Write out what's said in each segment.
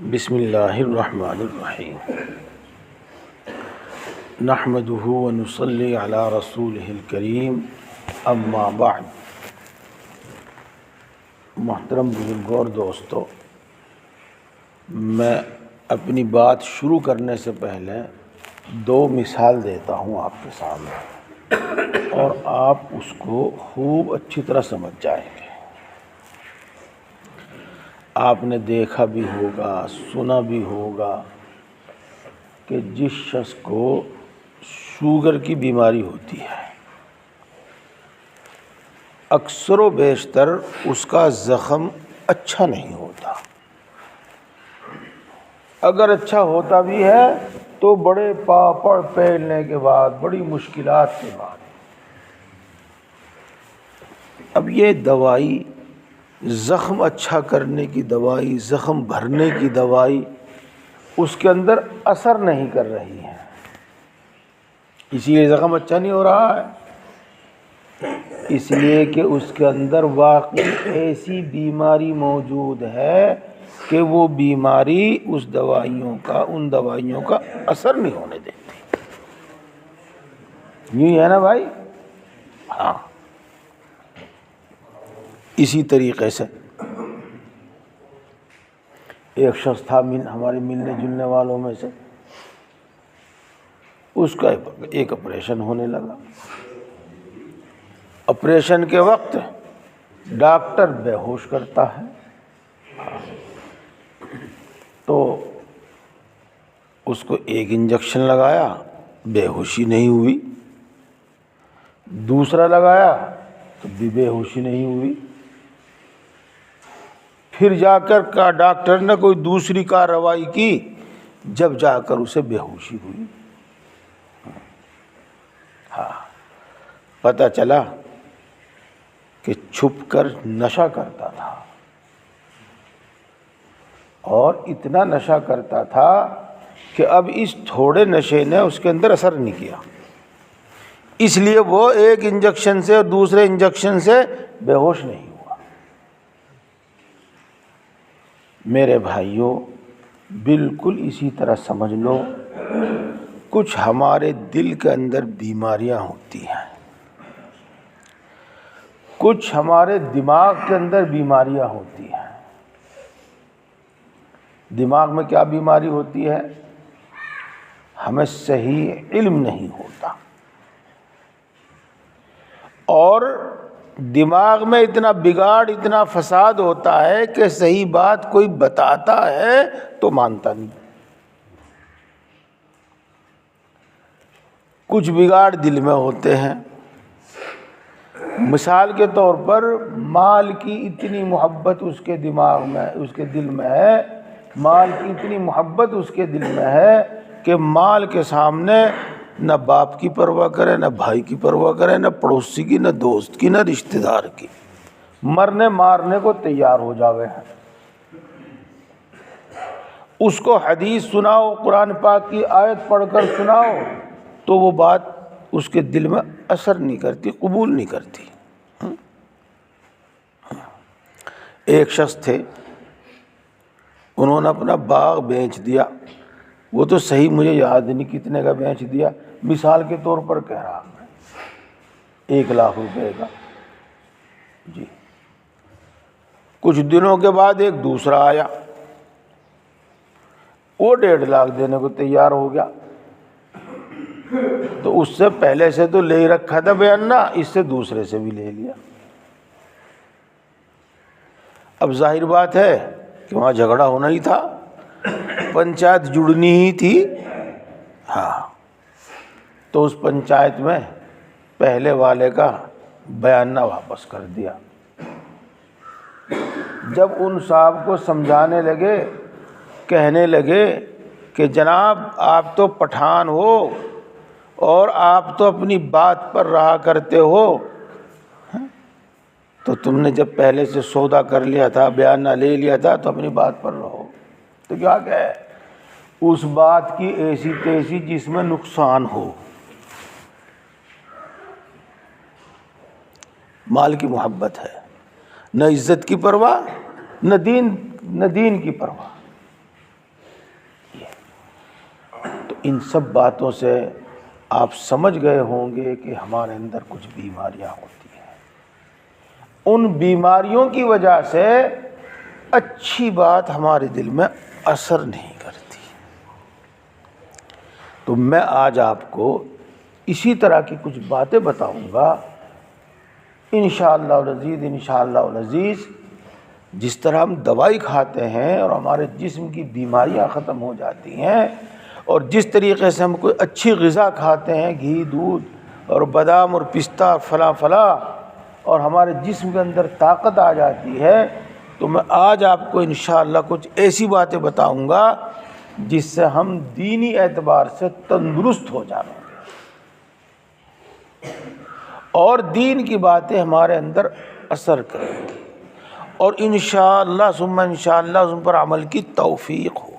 بسم اللہ الرحمن الرحیم نحمدہ ونصلی علی رسولہ الکریم اما بعد۔ محترم بزرگوں اور دوستو، میں اپنی بات شروع کرنے سے پہلے دو مثال دیتا ہوں آپ کے سامنے، اور آپ اس کو خوب اچھی طرح سمجھ جائیں گے۔ آپ نے دیکھا بھی ہوگا، سنا بھی ہوگا کہ جس شخص کو شوگر کی بیماری ہوتی ہے، اکثر و بیشتر اس کا زخم اچھا نہیں ہوتا۔ اگر اچھا ہوتا بھی ہے تو بڑے پاپڑ پھیلنے کے بعد، بڑی مشکلات کے بعد۔ اب یہ دوائی، زخم اچھا کرنے کی دوائی، زخم بھرنے کی دوائی اس کے اندر اثر نہیں کر رہی ہے، اسی لیے زخم اچھا نہیں ہو رہا ہے، اس لیے کہ اس کے اندر واقعی ایسی بیماری موجود ہے کہ وہ بیماری ان دوائیوں کا اثر نہیں ہونے دیتی۔ یوں ہے نا بھائی؟ ہاں، اسی طریقے سے ایک شخص تھا ہمارے ملنے جلنے والوں میں سے، اس کا ایک آپریشن ہونے لگا۔ آپریشن کے وقت ڈاکٹر بے ہوش کرتا ہے، تو اس کو ایک انجیکشن لگایا، بے ہوشی نہیں ہوئی، دوسرا لگایا تو بھی بے ہوشی نہیں ہوئی، پھر جا کر ڈاکٹر نے کوئی دوسری کارروائی کی، جب جا کر اسے بے ہوشی ہوئی۔ ہاں، پتہ چلا کہ چھپ کر نشہ کرتا تھا، اور اتنا نشہ کرتا تھا کہ اب اس تھوڑے نشے نے اس کے اندر اثر نہیں کیا، اس لیے وہ ایک انجیکشن سے اور دوسرے انجیکشن سے بے ہوش نہیں ہوا۔ میرے بھائیوں، بالکل اسی طرح سمجھ لو، کچھ ہمارے دل کے اندر بیماریاں ہوتی ہیں، کچھ ہمارے دماغ کے اندر بیماریاں ہوتی ہیں۔ دماغ میں کیا بیماری ہوتی ہے؟ ہمیں صحیح علم نہیں ہوتا، اور دماغ میں اتنا بگاڑ، اتنا فساد ہوتا ہے کہ صحیح بات کوئی بتاتا ہے تو مانتا نہیں۔ کچھ بگاڑ دل میں ہوتے ہیں، مثال کے طور پر مال کی اتنی محبت اس کے دماغ میں، اس کے دل میں ہے، مال کی اتنی محبت اس کے دل میں ہے کہ مال کے سامنے نہ باپ کی پرواہ کرے، نہ بھائی کی پرواہ کرے، نہ پڑوسی کی، نہ دوست کی، نہ رشتہ دار کی، مرنے مارنے کو تیار ہو جاوے ہیں۔ اس کو حدیث سناؤ، قرآن پاک کی آیت پڑھ کر سناؤ تو وہ بات اس کے دل میں اثر نہیں کرتی، قبول نہیں کرتی۔ ایک شخص تھے، انہوں نے اپنا باغ بیچ دیا، وہ تو صحیح مجھے یاد نہیں کتنے کا بیچ دیا، مثال کے طور پر کہہ رہا ہوں، 1,00,000 روپے کا۔ جی، کچھ دنوں کے بعد ایک دوسرا آیا، وہ 1,50,000 دینے کو تیار ہو گیا، تو اس سے پہلے سے تو لے رکھا تھا بیانہ، اس سے دوسرے سے بھی لے لیا۔ اب ظاہر بات ہے کہ وہاں جھگڑا ہونا ہی تھا، پنچایت جڑنی ہی تھی۔ ہاں، تو اس پنچایت میں پہلے والے کا بیانہ واپس کر دیا۔ جب ان صاحب کو سمجھانے لگے، کہنے لگے کہ جناب آپ تو پٹھان ہو اور آپ تو اپنی بات پر رہا کرتے ہو، تو تم نے جب پہلے سے سودا کر لیا تھا، بیانہ لے لیا تھا، تو اپنی بات پر رہو۔ تو کیا کہے؟ اس بات کی ایسی تیسی جس میں نقصان ہو۔ مال کی محبت ہے، نہ عزت کی پرواہ، نہ دین کی پرواہ۔ ان سب باتوں سے آپ سمجھ گئے ہوں گے کہ ہمارے اندر کچھ بیماریاں ہوتی ہیں، ان بیماریوں کی وجہ سے اچھی بات ہمارے دل میں اثر نہیں کرتی۔ تو میں آج آپ کو اسی طرح کی کچھ باتیں بتاؤں گا انشاءاللہ العزیز، انشاءاللہ العزیز۔ جس طرح ہم دوائی کھاتے ہیں اور ہمارے جسم کی بیماریاں ختم ہو جاتی ہیں، اور جس طریقے سے ہم کوئی اچھی غذا کھاتے ہیں، گھی، دودھ اور بادام اور پستہ فلاں فلاں، اور ہمارے جسم کے اندر طاقت آ جاتی ہے، تو میں آج آپ کو انشاءاللہ کچھ ایسی باتیں بتاؤں گا جس سے ہم دینی اعتبار سے تندرست ہو جائیں گے، اور دین کی باتیں ہمارے اندر اثر کریں گی، اور انشاءاللہ ثم انشاءاللہ ان پر عمل کی توفیق ہوگی۔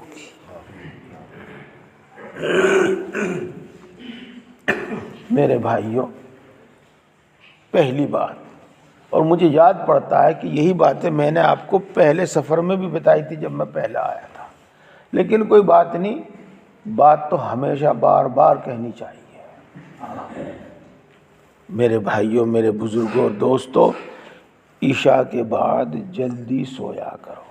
میرے بھائیوں، پہلی بات، اور مجھے یاد پڑتا ہے کہ یہی باتیں میں نے آپ کو پہلے سفر میں بھی بتائی تھی جب میں پہلا آیا تھا، لیکن کوئی بات نہیں، بات تو ہمیشہ بار بار کہنی چاہیے۔ میرے بھائیوں، میرے بزرگوں اور دوستوں، عشاء کے بعد جلدی سویا کرو،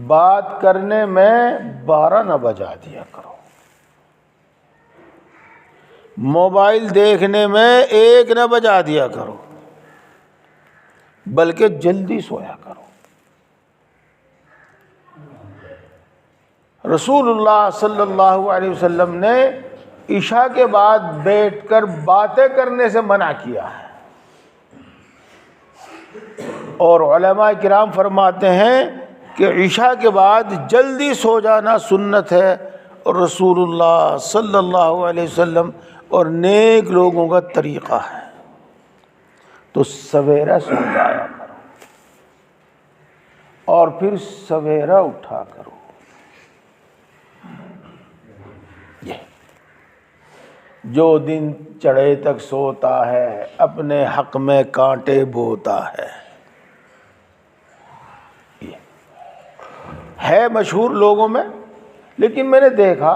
بات کرنے میں 12 نہ بجا دیا کرو، موبائل دیکھنے میں 1 نہ بجا دیا کرو، بلکہ جلدی سویا کرو۔ رسول اللہ صلی اللہ علیہ وسلم نے عشاء کے بعد بیٹھ کر باتیں کرنے سے منع کیا ہے، اور علماء کرام فرماتے ہیں کہ عشاء کے بعد جلدی سو جانا سنت ہے، اور رسول اللہ صلی اللہ علیہ وسلم اور نیک لوگوں کا طریقہ ہے۔ تو سویرا سو جایا کرو اور پھر سویرا اٹھا کرو۔ یہ جو دن چڑھے تک سوتا ہے اپنے حق میں کانٹے بوتا ہے، یہ ہے مشہور لوگوں میں، لیکن میں نے دیکھا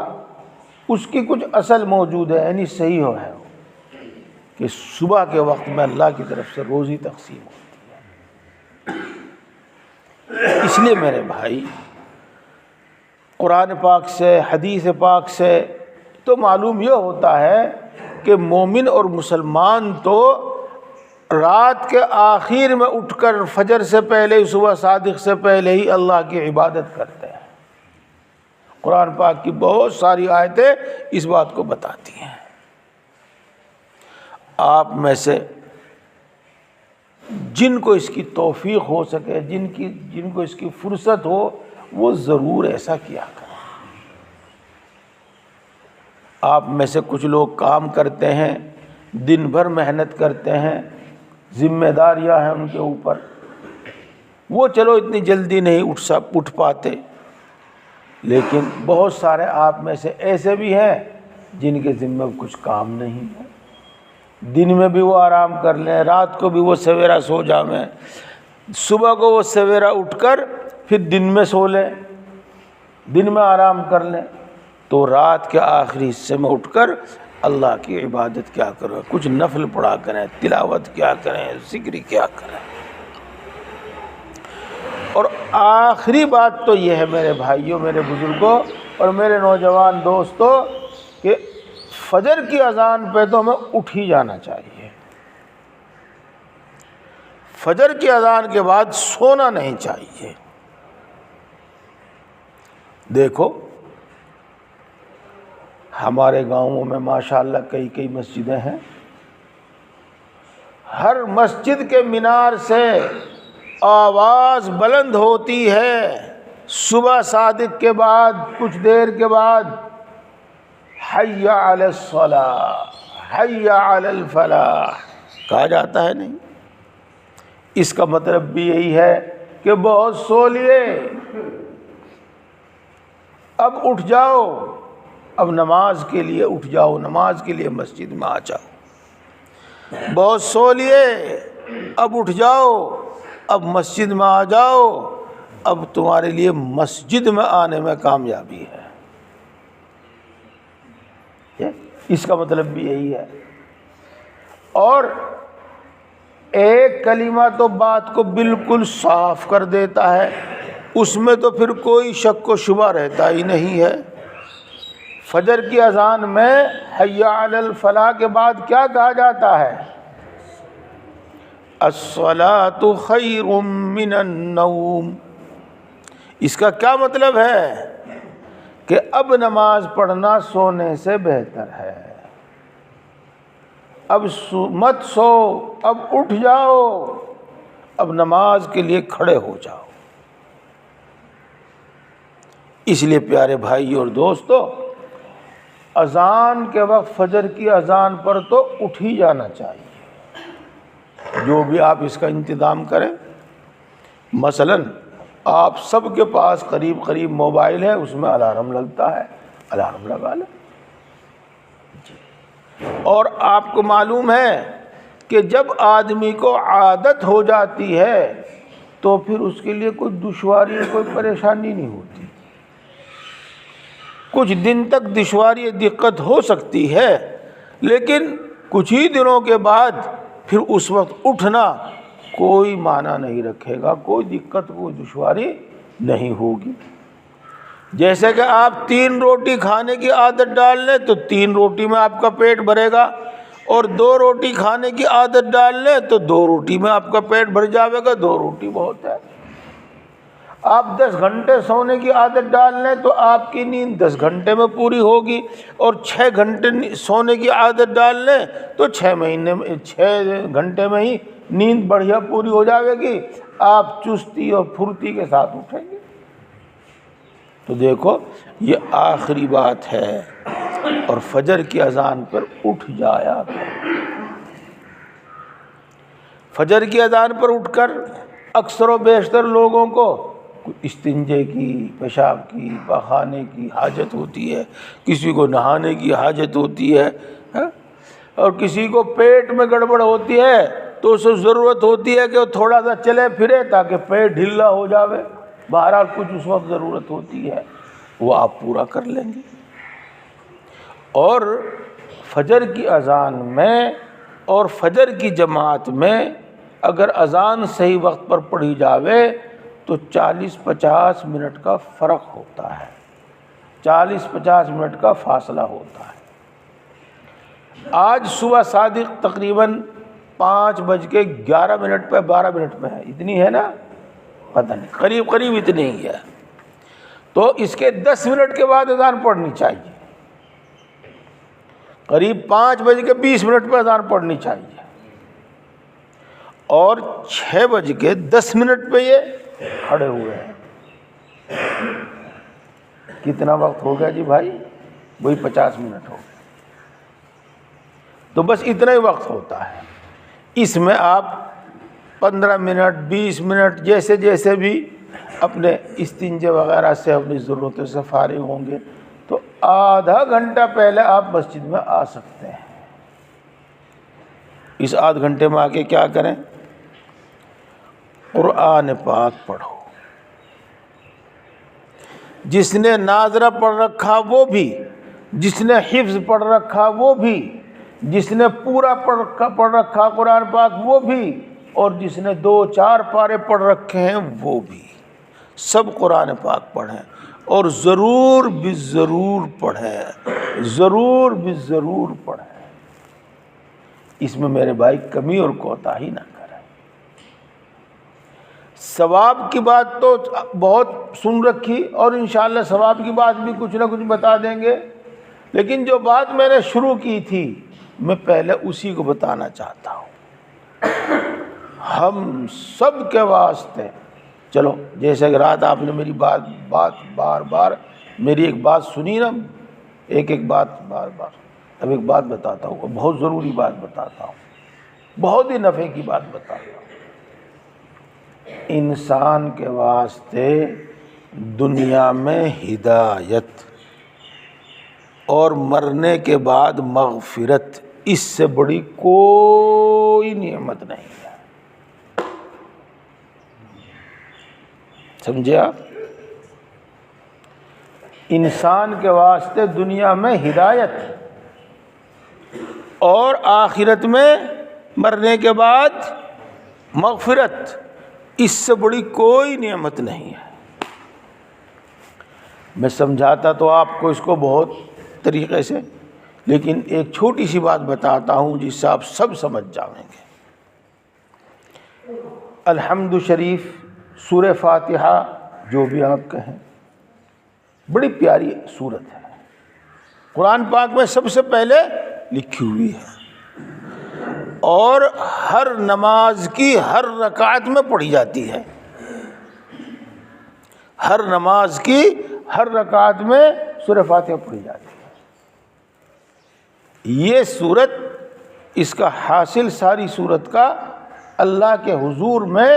اس کی کچھ اصل موجود ہے، یعنی صحیح ہے کہ صبح کے وقت میں اللہ کی طرف سے روزی تقسیم ہوتی ہے۔ اس لیے میرے بھائی، قرآن پاک سے، حدیث پاک سے تو معلوم یہ ہوتا ہے کہ مومن اور مسلمان تو رات کے آخر میں اٹھ کر فجر سے پہلے، صبح صادق سے پہلے ہی اللہ کی عبادت کرتے ہیں۔ قرآن پاک کی بہت ساری آیتیں اس بات کو بتاتی ہیں۔ آپ میں سے جن کو اس کی توفیق ہو سکے، جن کو اس کی فرصت ہو، وہ ضرور ایسا کیا کریں۔ آپ میں سے کچھ لوگ کام کرتے ہیں، دن بھر محنت کرتے ہیں، ذمہ داریاں ہیں ان کے اوپر، وہ چلو اتنی جلدی نہیں اٹھ پاتے، لیکن بہت سارے آپ میں سے ایسے بھی ہیں جن کے ذمہ کچھ کام نہیں ہے، دن میں بھی وہ آرام کر لیں، رات کو بھی وہ سویرا سو جاویں، صبح کو وہ سویرا اٹھ کر پھر دن میں سو لیں، دن میں آرام کر لیں، تو رات کے آخری حصے میں اٹھ کر اللہ کی عبادت کیا کریں، کچھ نفل پڑھا کریں، تلاوت کیا کریں، ذکر کیا کریں۔ اور آخری بات تو یہ ہے میرے بھائیوں، میرے بزرگوں اور میرے نوجوان دوستوں، کہ فجر کی اذان پہ تو ہمیں اٹھ ہی جانا چاہیے، فجر کی اذان کے بعد سونا نہیں چاہیے۔ دیکھو ہمارے گاؤں میں ماشاءاللہ کئی مسجدیں ہیں، ہر مسجد کے مینار سے آواز بلند ہوتی ہے صبح صادق کے بعد کچھ دیر کے بعد، حی علی الصلاۃ، حی علی الفلاح کہا جاتا ہے نہیں؟ اس کا مطلب بھی یہی ہے کہ بہت سو لیے، اب اٹھ جاؤ، اب نماز کے لیے اٹھ جاؤ، نماز کے لیے مسجد میں آ جاؤ، بہت سو لیے، اب اٹھ جاؤ، اب مسجد میں آ جاؤ، اب تمہارے لیے مسجد میں آنے میں کامیابی ہے۔ اس کا مطلب بھی یہی ہے۔ اور ایک کلمہ تو بات کو بالکل صاف کر دیتا ہے، اس میں تو پھر کوئی شک و شبہ رہتا ہی نہیں ہے۔ فجر کی اذان میں حی علی الفلاح کے بعد کیا کہا جاتا ہے؟ الصلاۃ خیر من النوم۔ اس کا کیا مطلب ہے؟ کہ اب نماز پڑھنا سونے سے بہتر ہے، اب مت سو، اب اٹھ جاؤ، اب نماز کے لیے کھڑے ہو جاؤ۔ اس لیے پیارے بھائی اور دوستو، اذان کے وقت فجر کی اذان پر تو اٹھ ہی جانا چاہیے، جو بھی آپ اس کا انتظام کریں۔ مثلاً آپ سب کے پاس قریب قریب موبائل ہے، اس میں الارم لگتا ہے، الارم لگا لیں۔ اور آپ کو معلوم ہے کہ جب آدمی کو عادت ہو جاتی ہے تو پھر اس کے لیے کوئی دشواری، کوئی پریشانی نہیں ہوتی۔ کچھ دن تک دشواری، دقت ہو سکتی ہے، لیکن کچھ ہی دنوں کے بعد پھر اس وقت اٹھنا کوئی معنی نہیں رکھے گا، کوئی دقت، کوئی دشواری نہیں ہوگی۔ جیسے کہ آپ 3 روٹی کھانے کی عادت ڈال لیں تو 3 روٹی میں آپ کا پیٹ بھرے گا، اور 2 روٹی کھانے کی عادت ڈال لیں تو 2 روٹی میں آپ کا پیٹ بھر جاوے گا، 2 روٹی بہت ہے۔ آپ 10 گھنٹے سونے کی عادت ڈال لیں تو آپ کی نیند 10 گھنٹے میں پوری ہوگی، اور 6 گھنٹے سونے کی عادت ڈال لیں تو 6 گھنٹے میں ہی نیند بڑھیا پوری ہو جاوے گی، آپ چستی اور پھرتی کے ساتھ اٹھیں گے۔ تو دیکھو، یہ آخری بات ہے، اور فجر کی اذان پر اٹھ جایا کرو۔ فجر کی اذان پر اٹھ کر اکثر و بیشتر لوگوں کو استنجے کی، پیشاب کی، پخانے کی حاجت ہوتی ہے، کسی کو نہانے کی حاجت ہوتی ہے، اور کسی کو پیٹ میں گڑبڑ ہوتی ہے تو اسے ضرورت ہوتی ہے کہ وہ تھوڑا سا چلے پھرے تاکہ پیٹ ڈھیلا ہو جاوے۔ بہرحال کچھ اس وقت ضرورت ہوتی ہے، وہ آپ پورا کر لیں گے۔ اور فجر کی اذان میں اور فجر کی جماعت میں اگر اذان صحیح وقت پر پڑھی جاوے تو 40-50 منٹ کا فرق ہوتا ہے، 40-50 منٹ کا فاصلہ ہوتا ہے۔ آج صبح صادق تقریباً 5:11 پہ 12 منٹ پہ ہے، اتنی ہے نا، پتہ نہیں، قریب قریب اتنی ہی ہے۔ تو اس کے 10 منٹ کے بعد اذان پڑھنی چاہیے، قریب 5:20 پہ اذان پڑھنی چاہیے، اور 6:10 پہ یہ کھڑے ہوئے ہیں۔ کتنا وقت ہو گیا جی بھائی؟ وہی 50 منٹ ہو گئے۔ تو بس اتنا ہی وقت ہوتا ہے، اس میں آپ 15 منٹ 20 منٹ جیسے جیسے بھی اپنے استنجے وغیرہ سے اپنی ضرورتوں سے فارغ ہوں گے تو آدھا گھنٹہ پہلے آپ مسجد میں آ سکتے ہیں۔ اس آدھ گھنٹے میں آ کے کیا کریں؟ قرآن پاک پڑھو۔ جس نے ناظرہ پڑھ رکھا وہ بھی، جس نے حفظ پڑھ رکھا وہ بھی، جس نے پورا پڑھ رکھا قرآن پاک وہ بھی، اور جس نے 2-4 پارے پڑھ رکھے ہیں وہ بھی، سب قرآن پاک پڑھیں، اور ضرور بھی ضرور پڑھیں، ضرور بھی ضرور پڑھیں۔ اس میں میرے بھائی کمی اور کوتاہی نہ کریں۔ ثواب کی بات تو بہت سن رکھی، اور انشاءاللہ ثواب کی بات بھی کچھ نہ کچھ بتا دیں گے، لیکن جو بات میں نے شروع کی تھی میں پہلے اسی کو بتانا چاہتا ہوں۔ ہم سب کے واسطے، چلو جیسے کہ رات آپ نے میری بات بار بار میری ایک بات سنی نا، ایک بات بار بار، اب ایک بات بتاتا ہوں، بہت ضروری بات بتاتا ہوں، بہت ہی نفع کی بات بتاتا ہوں۔ انسان کے واسطے دنیا میں ہدایت اور مرنے کے بعد مغفرت، اس سے بڑی کوئی نعمت نہیں ہے، سمجھے آپ؟ انسان کے واسطے دنیا میں ہدایت اور آخرت میں مرنے کے بعد مغفرت، اس سے بڑی کوئی نعمت نہیں ہے۔ میں سمجھاتا تو آپ کو اس کو بہت طریقے سے، لیکن ایک چھوٹی سی بات بتاتا ہوں جس سے آپ سب سمجھ جائیں گے۔ الحمد شریف، سورہ فاتحہ جو بھی آپ کہیں، بڑی پیاری سورت ہے، قرآن پاک میں سب سے پہلے لکھی ہوئی ہے، اور ہر نماز کی ہر رکعت میں پڑھی جاتی ہے، ہر نماز کی ہر رکعت میں سورہ فاتحہ پڑھی جاتی ہے۔ یہ سورت، اس کا حاصل ساری سورت کا اللہ کے حضور میں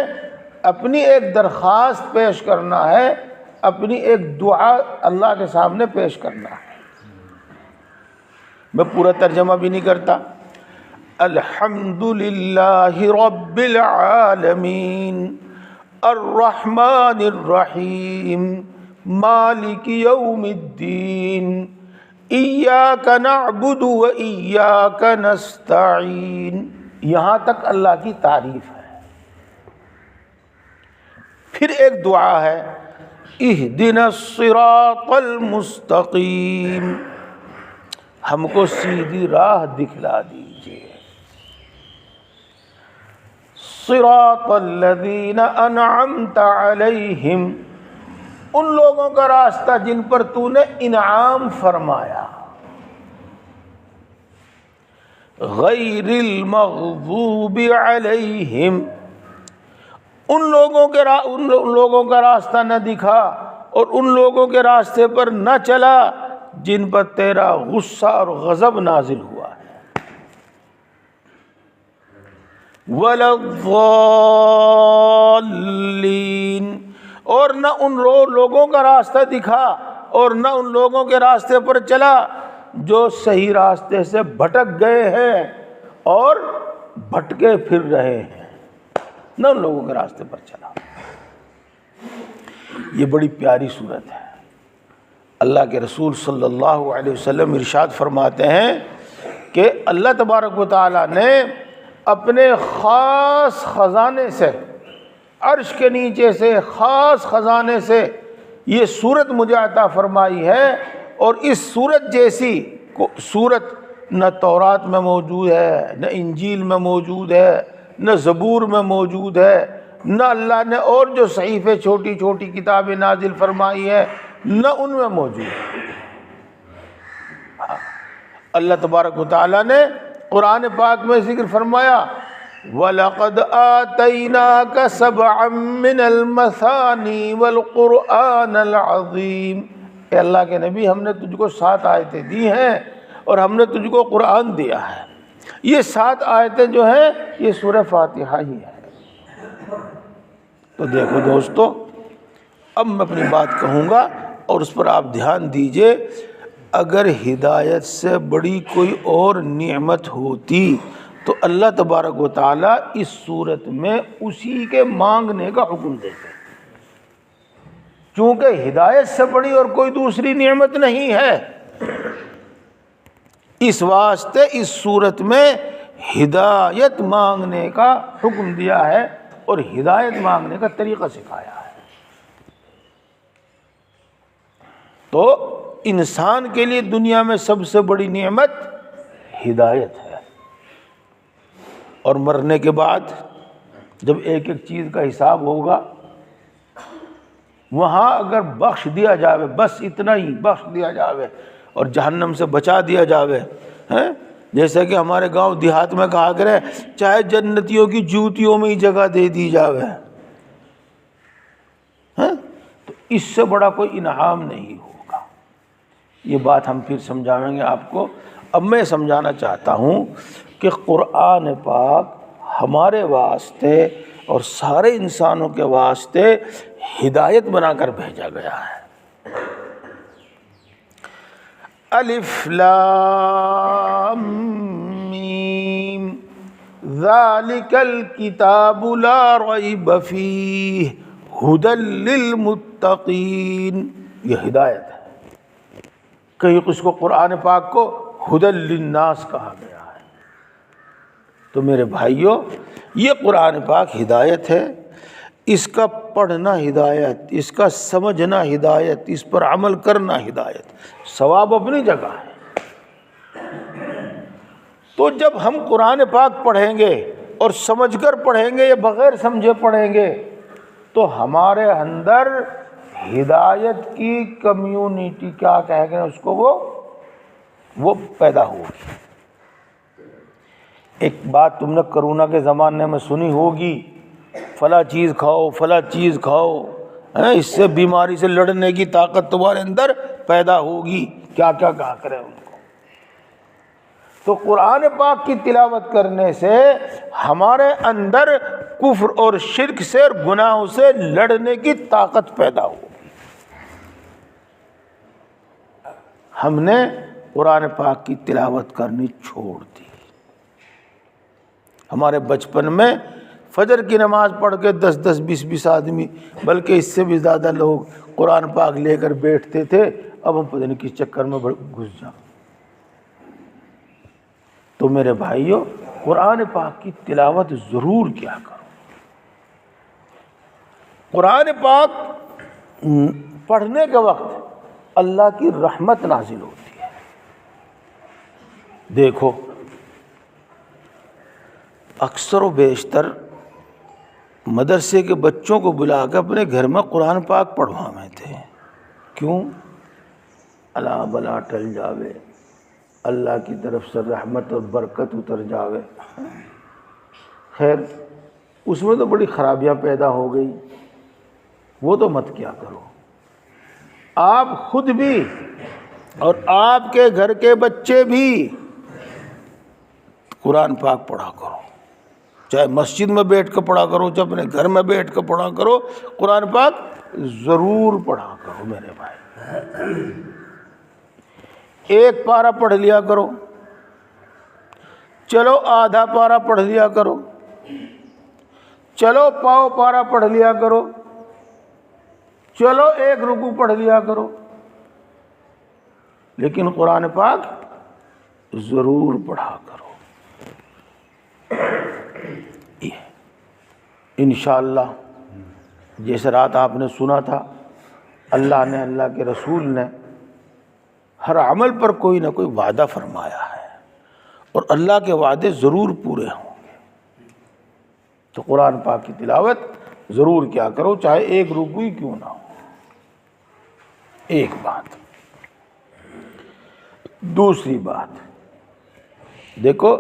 اپنی ایک درخواست پیش کرنا ہے، اپنی ایک دعا اللہ کے سامنے پیش کرنا ہے۔ میں پورا ترجمہ بھی نہیں کرتا۔ الحمد للہ رب العالمین الرحمن الرحیم مالک یوم الدین ایاک نعبد و ایاک نستعین۔ یہاں تک اللہ کی تعریف ہے۔ پھر ایک دعا ہے، اہدنا الصراط المستقیم، ہم کو سیدھی راہ دکھلا دیجیے۔ صراط الذین انعمت علیہم، ان لوگوں کا راستہ جن پر تو نے انعام فرمایا۔ غیر المغضوب علیہم، ان لوگوں کا راستہ نہ دکھا اور ان لوگوں کے راستے پر نہ چلا جن پر تیرا غصہ اور غضب نازل ہوا ہے۔ ولا الضالین، اور نہ ان لوگوں کا راستہ دکھا اور نہ ان لوگوں کے راستے پر چلا جو صحیح راستے سے بھٹک گئے ہیں اور بھٹکے پھر رہے ہیں، نہ ان لوگوں کے راستے پر چلا۔ یہ بڑی پیاری صورت ہے۔ اللہ کے رسول صلی اللہ علیہ وسلم ارشاد فرماتے ہیں کہ اللہ تبارک و تعالیٰ نے اپنے خاص خزانے سے، عرش کے نیچے سے خاص خزانے سے یہ صورت مجھے عطا فرمائی ہے، اور اس صورت جیسی صورت نہ تورات میں موجود ہے، نہ انجیل میں موجود ہے، نہ زبور میں موجود ہے، نہ اللہ نے اور جو صحیفے چھوٹی چھوٹی کتابیں نازل فرمائی ہے نہ ان میں موجود ہے۔ اللہ تبارک و تعالیٰ نے قرآن پاک میں ذکر فرمایا، وَلَقَدْ آتَيْنَاكَ سَبْعًا مِّنَ الْمَثَانِي وَالْقُرْآنَ الْعَظِيمِ، اے اللہ کے نبی، ہم نے تجھ کو 7 آیتیں دی ہیں اور ہم نے تجھ کو قرآن دیا ہے۔ یہ 7 آیتیں جو ہیں یہ سورہ فاتحہ ہی ہے۔ تو دیکھو دوستو، اب میں اپنی بات کہوں گا اور اس پر آپ دھیان دیجئے۔ اگر ہدایت سے بڑی کوئی اور نعمت ہوتی تو اللہ تبارک و تعالیٰ اس صورت میں اسی کے مانگنے کا حکم دیتے، چونکہ ہدایت سے بڑی اور کوئی دوسری نعمت نہیں ہے، اس واسطے اس صورت میں ہدایت مانگنے کا حکم دیا ہے اور ہدایت مانگنے کا طریقہ سکھایا ہے۔ تو انسان کے لیے دنیا میں سب سے بڑی نعمت ہدایت ہے، اور مرنے کے بعد جب ایک ایک چیز کا حساب ہوگا، وہاں اگر بخش دیا جاوے، بس اتنا ہی بخش دیا جاوے اور جہنم سے بچا دیا جاوے، جیسا کہ ہمارے گاؤں دیہات میں کہا کرے، چاہے جنتیوں کی جوتیوں میں ہی جگہ دے دی جاوے، تو اس سے بڑا کوئی انعام نہیں ہوگا۔ یہ بات ہم پھر سمجھاویں گے آپ کو۔ اب میں سمجھانا چاہتا ہوں کہ قرآن پاک ہمارے واسطے اور سارے انسانوں کے واسطے ہدایت بنا کر بھیجا گیا ہے۔ الف لام میم ذالک الکتاب لا ریب فیہ ھدی للمتقین، یہ ہدایت ہے۔ کہیں اس کو قرآن پاک کو ھدی للناس کہا گیا ہے۔ تو میرے بھائیوں، یہ قرآن پاک ہدایت ہے، اس کا پڑھنا ہدایت، اس کا سمجھنا ہدایت، اس پر عمل کرنا ہدایت، ثواب اپنی جگہ ہے۔ تو جب ہم قرآن پاک پڑھیں گے اور سمجھ کر پڑھیں گے یا بغیر سمجھے پڑھیں گے تو ہمارے اندر ہدایت کی کمیونٹی، کیا کہیں گے اس کو، وہ پیدا ہوگی۔ ایک بات تم نے کرونا کے زمانے میں سنی ہوگی، فلاں چیز کھاؤ، فلاں چیز کھاؤ، اس سے بیماری سے لڑنے کی طاقت تمہارے اندر پیدا ہوگی، کیا کیا کہا کریں ان کو۔ تو قرآن پاک کی تلاوت کرنے سے ہمارے اندر کفر اور شرک سے اور گناہوں سے لڑنے کی طاقت پیدا ہوگی۔ ہم نے قرآن پاک کی تلاوت کرنی چھوڑ دی۔ ہمارے بچپن میں فجر کی نماز پڑھ کے 10 20 آدمی، بلکہ اس سے بھی زیادہ لوگ قرآن پاک لے کر بیٹھتے تھے۔ اب ہم پتہ نہیں کس چکر میں گھس جائیں۔ تو میرے بھائیوں، قرآن پاک کی تلاوت ضرور کیا کرو۔ قرآن پاک پڑھنے کے وقت اللہ کی رحمت نازل ہوتی ہے۔ دیکھو، اکثر و بیشتر مدرسے کے بچوں کو بلا کے اپنے گھر میں قرآن پاک پڑھواتے تھے۔ کیوں؟ اللہ بلا ٹل جاوے، اللہ کی طرف سے رحمت اور برکت اتر جاوے۔ خیر، اس میں تو بڑی خرابیاں پیدا ہو گئی، وہ تو مت کیا کرو۔ آپ خود بھی اور آپ کے گھر کے بچے بھی قرآن پاک پڑھا کرو، چاہے مسجد میں بیٹھ کر پڑھا کرو، چاہے اپنے گھر میں بیٹھ کر پڑھا کرو، قرآن پاک ضرور پڑھا کرو میرے بھائی۔ ایک پارہ پڑھ لیا کرو، چلو آدھا پارہ پڑھ لیا کرو، چلو پاؤ پارہ پڑھ لیا کرو، چلو ایک رکوع پڑھ لیا کرو، لیکن قرآن پاک ضرور پڑھا کرو۔ انشاءاللہ جیسے رات آپ نے سنا تھا، اللہ نے، اللہ کے رسول نے ہر عمل پر کوئی نہ کوئی وعدہ فرمایا ہے، اور اللہ کے وعدے ضرور پورے ہوں گے۔ تو قرآن پاک کی تلاوت ضرور کیا کرو، چاہے ایک رکوع ہی کیوں نہ ہو۔ ایک بات۔ دوسری بات، دیکھو،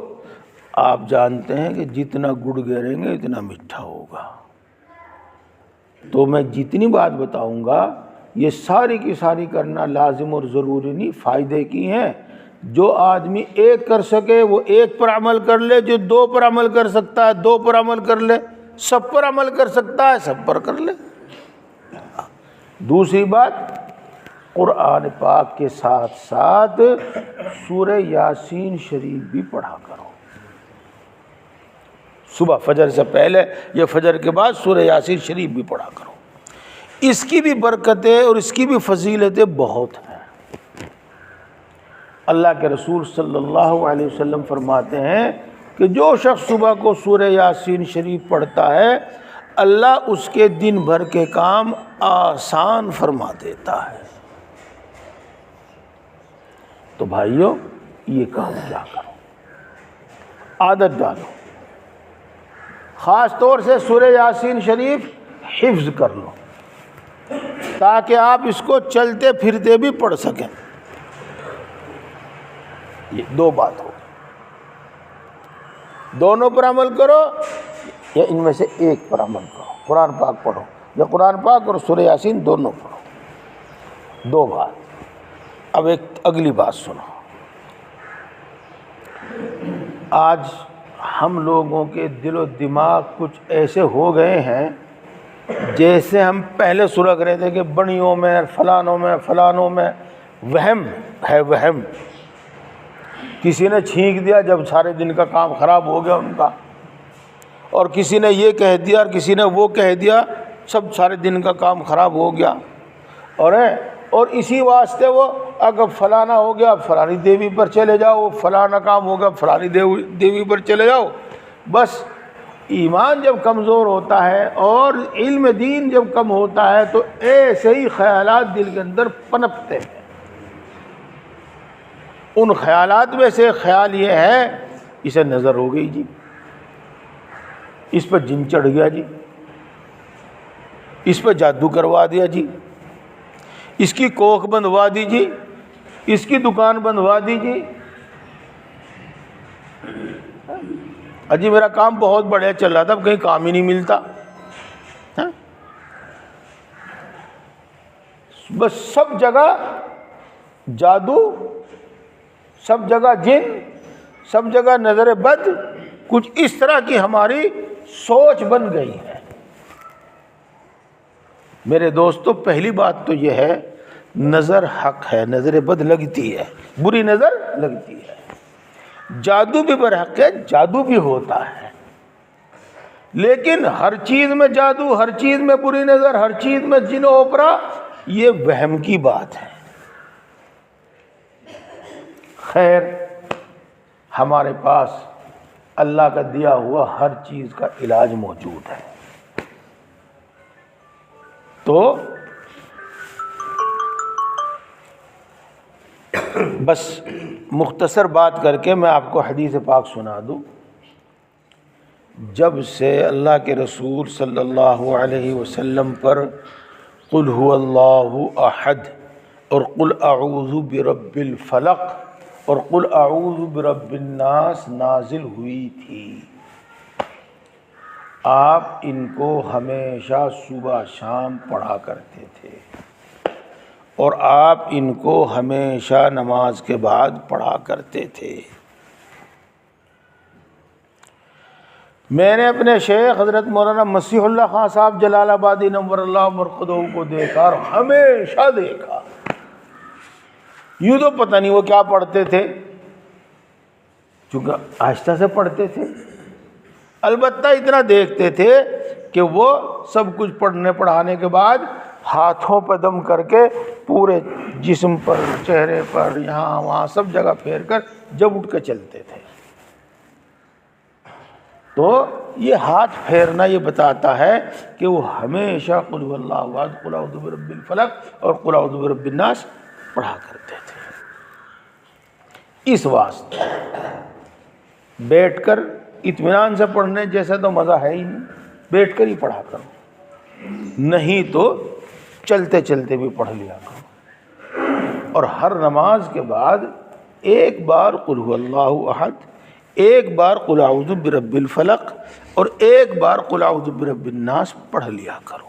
آپ جانتے ہیں کہ جتنا گڑ گریں گے اتنا میٹھا ہوگا۔ تو میں جتنی بات بتاؤں گا یہ ساری کی ساری کرنا لازم اور ضروری نہیں، فائدے کی ہیں۔ جو آدمی ایک کر سکے وہ ایک پر عمل کر لے، جو دو پر عمل کر سکتا ہے دو پر عمل کر لے، سب پر عمل کر سکتا ہے سب پر کر لے۔ دوسری بات، قرآن پاک کے ساتھ ساتھ سورہ یاسین شریف بھی پڑھا کرو۔ صبح فجر سے پہلے یا فجر کے بعد سورہ یاسین شریف بھی پڑھا کرو۔ اس کی بھی برکتیں اور اس کی بھی فضیلتیں بہت ہیں۔ اللہ کے رسول صلی اللہ علیہ وسلم فرماتے ہیں کہ جو شخص صبح کو سورہ یاسین شریف پڑھتا ہے، اللہ اس کے دن بھر کے کام آسان فرما دیتا ہے۔ تو بھائیوں، یہ کام کیا کرو، عادت ڈالو۔ خاص طور سے سورہ یاسین شریف حفظ کر لو تاکہ آپ اس کو چلتے پھرتے بھی پڑھ سکیں۔ یہ دو بات ہو، دونوں پر عمل کرو یا ان میں سے ایک پر عمل کرو۔ قرآن پاک پڑھو یا قرآن پاک اور سورہ یاسین دونوں پڑھو۔ دو بات۔ اب ایک اگلی بات سنو۔ آج ہم لوگوں کے دل و دماغ کچھ ایسے ہو گئے ہیں جیسے ہم پہلے سلگ رہے تھے کہ بڑیوں میں فلانوں میں وہم ہے، وہم۔ کسی نے چھینک دیا جب سارے دن کا کام خراب ہو گیا ان کا، اور کسی نے یہ کہہ دیا اور کسی نے وہ کہہ دیا، سب سارے دن کا کام خراب ہو گیا۔ اور اسی واسطے وہ اگر فلانا ہو گیا فلانی دیوی پر چلے جاؤ، فلانا کام ہو گیا فلانی دیوی پر چلے جاؤ۔ بس ایمان جب کمزور ہوتا ہے اور علم دین جب کم ہوتا ہے تو ایسے ہی خیالات دل کے اندر پنپتے ہیں۔ ان خیالات میں سے خیال یہ ہے، اسے نظر ہو گئی جی، اس پہ جن چڑھ گیا جی، اس پہ جادو کروا دیا جی، اس کی کوکھ بندوا دی جی، اس کی دکان بندوا دی جی، اجی میرا کام بہت بڑھیا چل رہا تھا، اب کہیں کام ہی نہیں ملتا۔ بس سب جگہ جادو، سب جگہ جن، سب جگہ نظر بد، کچھ اس طرح کی ہماری سوچ بن گئی ہے۔ میرے دوستو، پہلی بات تو یہ ہے، نظر حق ہے، نظر بد لگتی ہے، بری نظر لگتی ہے۔ جادو بھی برحق ہے، جادو بھی ہوتا ہے، لیکن ہر چیز میں جادو، ہر چیز میں بری نظر، ہر چیز میں جن و اوپرا، یہ وہم کی بات ہے۔ خیر، ہمارے پاس اللہ کا دیا ہوا ہر چیز کا علاج موجود ہے۔ تو بس مختصر بات کر کے میں آپ کو حدیث پاک سنا دوں۔ جب سے اللہ کے رسول صلی اللہ علیہ وسلم پر قل هو اللہ احد اور قل اعوذ برب الفلق اور قل اعوذ برب الناس نازل ہوئی تھی، آپ ان کو ہمیشہ صبح شام پڑھا کرتے تھے، اور آپ ان کو ہمیشہ نماز کے بعد پڑھا کرتے تھے۔ میں نے اپنے شیخ حضرت مولانا مسیح اللہ خان صاحب جلال آبادی نور اللہ مرقدہ کو دیکھا، اور ہمیشہ دیکھا، یوں تو پتہ نہیں وہ کیا پڑھتے تھے، چونکہ آہستہ سے پڑھتے تھے، البتہ اتنا دیکھتے تھے کہ وہ سب کچھ پڑھنے پڑھانے کے بعد ہاتھوں پہ دم کر کے پورے جسم پر، چہرے پر، یہاں وہاں سب جگہ پھیر کر جب اٹھ کے چلتے تھے۔ تو یہ ہاتھ پھیرنا یہ بتاتا ہے کہ وہ ہمیشہ قل هو اللہ احد، قل اعوذ برب الفلق اور قل اعوذ برب الناس پڑھا کرتے تھے۔ اس واسطے بیٹھ کر اطمینان سے پڑھنے جیسا تو مزہ ہے ہی نہیں، بیٹھ کر ہی پڑھا کرو، نہیں تو چلتے چلتے بھی پڑھ لیا کرو، اور ہر نماز کے بعد ایک بار قل هو اللہ احد، ایک بار قل اعوذ برب الفلق اور ایک بار قل اعوذ برب الناس پڑھ لیا کرو۔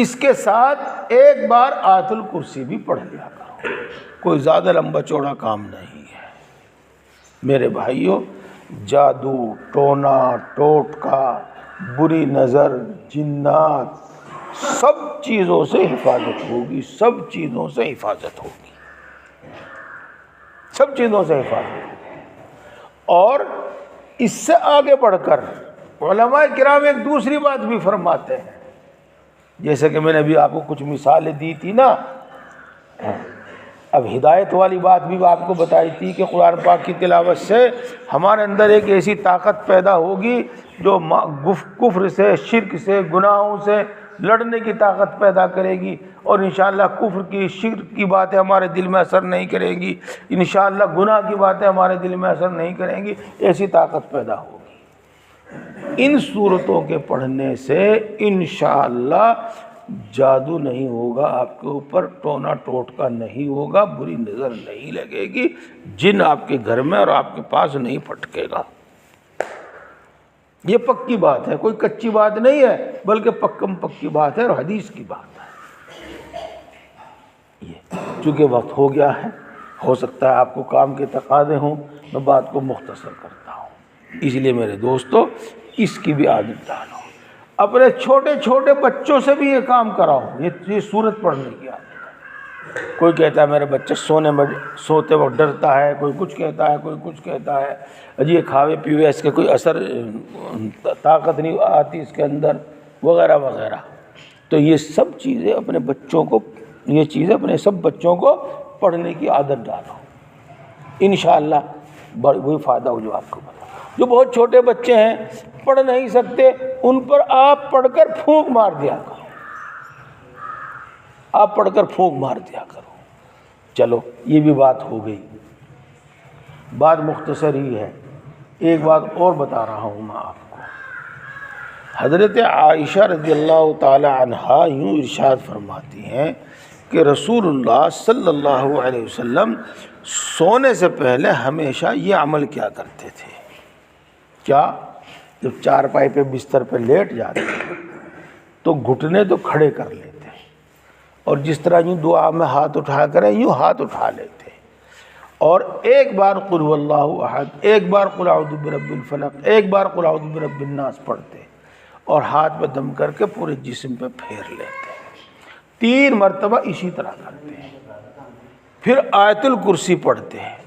اس کے ساتھ ایک بار آیت الکرسی بھی پڑھ لیا کرو، کوئی زیادہ لمبا چوڑا کام نہیں ہے۔ میرے بھائیوں، جادو، ٹونا ٹوٹکا، بری نظر، جنات، سب چیزوں سے حفاظت ہوگی، سب چیزوں سے حفاظت ہوگی، سب چیزوں سے حفاظت ہوگی۔ اور اس سے آگے بڑھ کر علماء کرام ایک دوسری بات بھی فرماتے ہیں، جیسے کہ میں نے ابھی آپ کو کچھ مثالیں دی تھی نا، اب ہدایت والی بات بھی آپ کو بتائی تھی کہ قرآن پاک کی تلاوت سے ہمارے اندر ایک ایسی طاقت پیدا ہوگی جو کفر سے، شرک سے، گناہوں سے لڑنے کی طاقت پیدا کرے گی، اور انشاءاللہ کفر کی، شرک کی باتیں ہمارے دل میں اثر نہیں کریں گی، انشاءاللہ گناہ کی باتیں ہمارے دل میں اثر نہیں کریں گی، ایسی طاقت پیدا ہوگی۔ ان صورتوں کے پڑھنے سے انشاءاللہ جادو نہیں ہوگا آپ کے اوپر، ٹونا ٹوٹکا نہیں ہوگا، بری نظر نہیں لگے گی، جن آپ کے گھر میں اور آپ کے پاس نہیں پھٹکے گا۔ یہ پکی بات ہے، کوئی کچی بات نہیں ہے، بلکہ پکم پکی بات ہے اور حدیث کی بات ہے۔ یہ چونکہ وقت ہو گیا ہے، ہو سکتا ہے آپ کو کام کے تقاضے ہوں، میں بات کو مختصر کرتا ہوں، اس لیے میرے دوستو اس کی بھی عادت ڈالو، اپنے چھوٹے چھوٹے بچوں سے بھی یہ کام کراؤ، یہ سورت پڑھنے کی عادت ہے۔ کوئی کہتا ہے میرے بچہ سوتے وقت ڈرتا ہے، کوئی کچھ کہتا ہے، کوئی کچھ کہتا ہے، اجی یہ کھاوے پیوے اس کے کوئی اثر، طاقت نہیں آتی اس کے اندر، وغیرہ وغیرہ۔ تو یہ سب چیزیں اپنے بچوں کو، یہ چیزیں اپنے سب بچوں کو پڑھنے کی عادت ڈالو، انشاءاللہ وہی فائدہ ہو جو آپ کو بتا۔ جو بہت چھوٹے بچے ہیں پڑھ نہیں سکتے، ان پر آپ پڑھ کر پھونک مار دیا کرو، آپ پڑھ کر پھونک مار دیا کرو۔ چلو یہ بھی بات ہو گئی، بات مختصر ہی ہے، ایک بات اور بتا رہا ہوں میں آپ کو۔ حضرت عائشہ رضی اللہ تعالی عنہا یوں ارشاد فرماتی ہیں کہ رسول اللہ صلی اللہ علیہ وسلم سونے سے پہلے ہمیشہ یہ عمل کیا کرتے تھے۔ کیا؟ جب چارپائی پہ بستر پہ لیٹ جاتے تو گھٹنے تو کھڑے کر لیتے، اور جس طرح یوں دعا میں ہاتھ اٹھا کریں یوں ہاتھ اٹھا لیتے، اور ایک بار قل هو اللہ احد، ایک بار قل اعوذ برب الفلق، ایک بار قل اعوذ برب الناس پڑھتے، اور ہاتھ پہ دم کر کے پورے جسم پہ پھیر لیتے، 3 مرتبہ اسی طرح کرتے ہیں، پھر آیت الکرسی پڑھتے ہیں،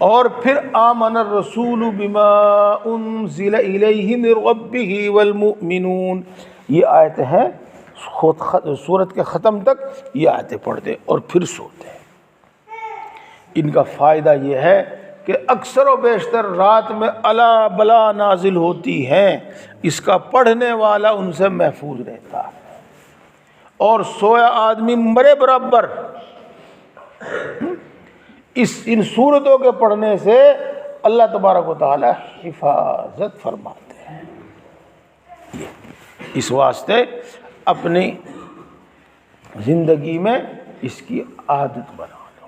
اور پھر آمن الرسول بما انزل الیہ من ربہ والمؤمنون، یہ آیت ہے سورت کے ختم تک یہ آیتیں پڑھتے اور پھر سوتے ہیں۔ ان کا فائدہ یہ ہے کہ اکثر و بیشتر رات میں الا بلا نازل ہوتی ہیں، اس کا پڑھنے والا ان سے محفوظ رہتا ہے، اور سویا آدمی مرے برابر۔ ان صورتوں کے پڑھنے سے اللہ تبارک و تعالی حفاظت فرماتے ہیں۔ اس واسطے اپنی زندگی میں اس کی عادت بنا لو،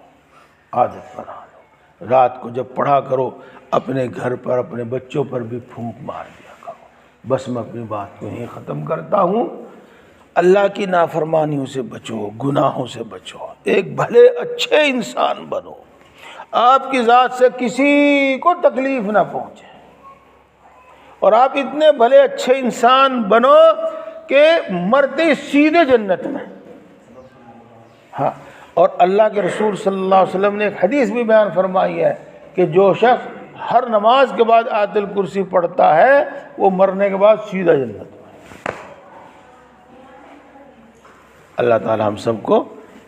عادت بنا لو۔ رات کو جب پڑھا کرو اپنے گھر پر اپنے بچوں پر بھی پھونک مار دیا کرو۔ بس میں اپنی بات کو یہیں ختم کرتا ہوں۔ اللہ کی نافرمانیوں سے بچو، گناہوں سے بچو، ایک بھلے اچھے انسان بنو، آپ کی ذات سے کسی کو تکلیف نہ پہنچے، اور آپ اتنے بھلے اچھے انسان بنو کہ مرتے سیدھے جنت میں۔ ہاں، اور اللہ کے رسول صلی اللہ علیہ وسلم نے ایک حدیث بھی بیان فرمائی ہے کہ جو شخص ہر نماز کے بعد آیت الکرسی پڑھتا ہے وہ مرنے کے بعد سیدھا جنت میں۔ اللہ تعالی ہم سب کو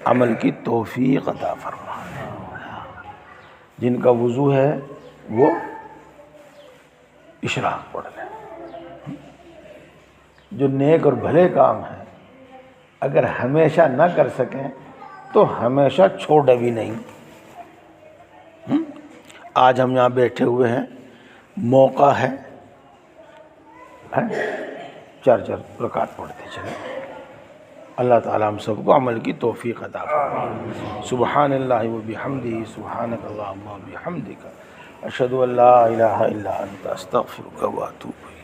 عمل کی توفیق عطا فرمائے۔ جن کا وضو ہے وہ اشراق پڑھ لیں۔ جو نیک اور بھلے کام ہیں اگر ہمیشہ نہ کر سکیں تو ہمیشہ چھوڑے بھی نہیں۔ آج ہم یہاں بیٹھے ہوئے ہیں، موقع ہے، 4 رکعت پڑھتے چلیں۔ اللہ تعالی ہم سب کو عمل کی توفیق عطا فرمائے۔ سبحان اللہ و بحمدہ، سبحانک اللہم و بحمدک، اشہد ان لا الہ الا انت، استغفرک و اتوب الیک۔